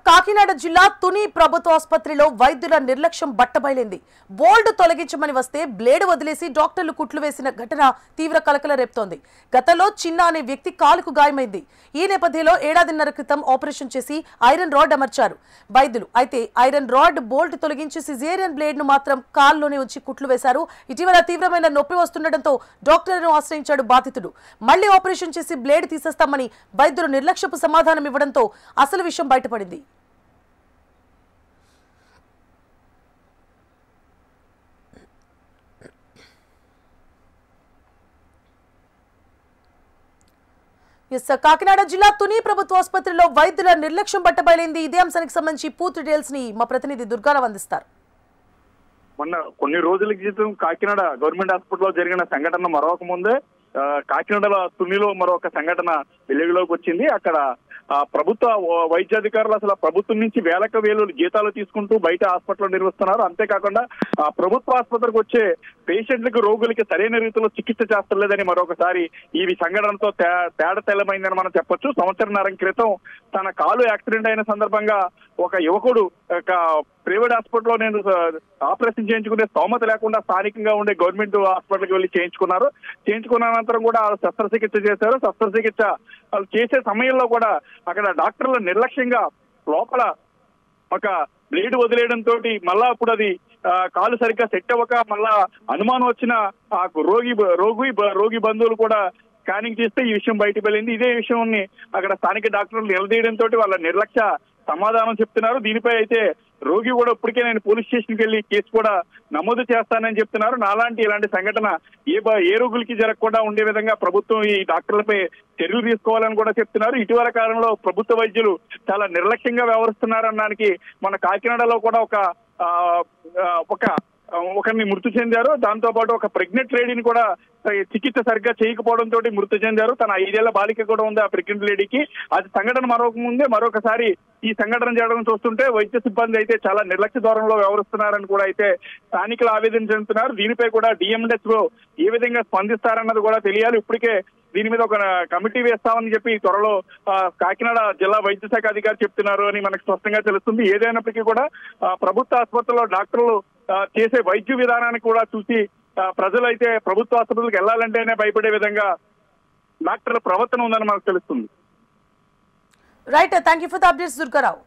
కాకినాడ జిల్లా తుని ప్రభుత్వ ఆసుపత్రిలో వైద్యుల నిర్లక్ష్యం బట్టబయలింది. బోల్డ్ తొలగించమని వస్తే బ్లేడ్ వదిలేసి డాక్టర్లు కుట్లు వేసిన ఘటన తీవ్ర కలకలం రేపుతోంది. గతంలో చిన్న అనే వ్యక్తి కాలుకు గాయమైంది. ఈ నేపథ్యంలో ఏడాదిన్నర క్రితం ఆపరేషన్ చేసి ఐరన్ రాడ్ అమర్చారు వైద్యులు. అయితే ఐరన్ రాడ్ బోల్ట్ తొలగించి సిజేరియన్ బ్లేడ్ ను మాత్రం కాల్లోనే ఉంచి కుట్లు వేశారు. ఇటీవల తీవ్రమైన నొప్పి వస్తుండటంతో డాక్టర్లను ఆశ్రయించాడు బాధితుడు. మళ్లీ ఆపరేషన్ చేసి బ్లేడ్ తీసేస్తామని వైద్యులు నిర్లక్ష్యపు సమాధానం ఇవ్వడంతో అసలు విషయం బయటపడింది. కాకినాడ జిల్లా తుని ప్రభుత్వ ఆసుపత్రిలో వైద్యుల నిర్లక్ష్యం బట్టబయలింది. ఇదే అంశానికి సంబంధించి పూర్తి డీటెయిల్స్ ని మా ప్రతినిధి దుర్గారావు అందిస్తారు. మొన్న కొన్ని రోజుల క్రితం కాకినాడ గవర్నమెంట్ హాస్పిటల్లో జరిగిన సంఘటన మరొక ముందే కాకినాడ తునిలో మరొక సంఘటన వెలుగులోకి వచ్చింది. అక్కడ ప్రభుత్వ వైద్యాధికారులు అసలు ప్రభుత్వం నుంచి వేలకు వేలు జీతాలు తీసుకుంటూ బయట హాస్పిటల్లో నిర్వహిస్తున్నారు. అంతేకాకుండా ప్రభుత్వ ఆసుపత్రికి వచ్చే పేషెంట్లకు రోగులకి సరైన రీతిలో చికిత్స చేస్తలేదని మరొకసారి ఈ సంఘటనతో తేడా తెల్లమైందని మనం చెప్పొచ్చు. సంవత్సరన్నర క్రితం తన కాలు యాక్సిడెంట్ అయిన సందర్భంగా ఒక యువకుడు ప్రైవేట్ హాస్పిటల్లో నేను ఆపరేషన్ చేయించుకునే స్తోమత లేకుండా స్థానికంగా ఉండే గవర్నమెంట్ హాస్పిటల్కి వెళ్ళి చేయించుకున్న అనంతరం కూడా శస్త్రచికిత్స చేశారు. శస్త్రచికిత్స చేసే సమయంలో కూడా అక్కడ డాక్టర్లు నిర్లక్ష్యంగా లోపల ఒక బ్లేడ్ వదిలేయడంతో మళ్ళా అప్పుడు అది కాలు సరిగ్గా సెట్ అవ్వక మళ్ళా అనుమానం వచ్చిన రోగి బంధువులు కూడా స్కానింగ్ చేస్తే ఈ విషయం బయటకు వెళ్ళింది. ఇదే విషయాన్ని అక్కడ స్థానిక డాక్టర్లు నిలదీయడంతో వాళ్ళ నిర్లక్ష్య సమాధానం చెప్తున్నారు. దీనిపై అయితే రోగి కూడా ఇప్పటికే నేను పోలీస్ స్టేషన్కి వెళ్ళి కేసు కూడా నమోదు చేస్తానని చెప్తున్నారు. ఇలాంటి సంఘటన ఏ రోగులకి జరగకుండా ఉండే విధంగా ప్రభుత్వం ఈ డాక్టర్లపై చర్యలు తీసుకోవాలని కూడా చెప్తున్నారు. ఇటీవల కాలంలో ప్రభుత్వ వైద్యులు చాలా నిర్లక్ష్యంగా వ్యవహరిస్తున్నారనడానికి మన కాకినాడలో కూడా ఒకరిని మృతి చెందారు. దాంతో పాటు ఒక ప్రెగ్నెంట్ లేడీని కూడా చికిత్స సరిగ్గా చేయకపోవడంతో మృతి చెందారు. తన 5 ఏళ్ల బాలిక కూడా ఉంది ఆ ప్రెగ్నెంట్ లేడీకి. అది సంఘటన మరొకసారి ఈ సంఘటన జరగడం చూస్తుంటే వైద్య సిబ్బంది అయితే చాలా నిర్లక్ష్య ధోరణిలో వ్యవహరిస్తున్నారని కూడా అయితే స్థానికులు ఆవేదన చెందుతున్నారు. దీనిపై కూడా డిఎంహెచ్ఓ ఏ విధంగా స్పందిస్తారన్నది కూడా తెలియాలి. ఇప్పటికే దీని మీద ఒక కమిటీ వేస్తామని చెప్పి త్వరలో కాకినాడ జిల్లా వైద్య శాఖ అధికారి చెప్తున్నారు అని మనకు స్పష్టంగా తెలుస్తుంది. ఏదైనప్పటికీ కూడా ప్రభుత్వ ఆసుపత్రిలో డాక్టర్లు చేసే వైద్య విధానాన్ని కూడా చూసి ప్రజలైతే ప్రభుత్వ ఆసుపత్రులకు వెళ్లాలంటేనే భయపడే విధంగా డాక్టర్ల ప్రవర్తన ఉందని మనకు తెలుస్తుంది. Right, thank you for the updates Durgarao.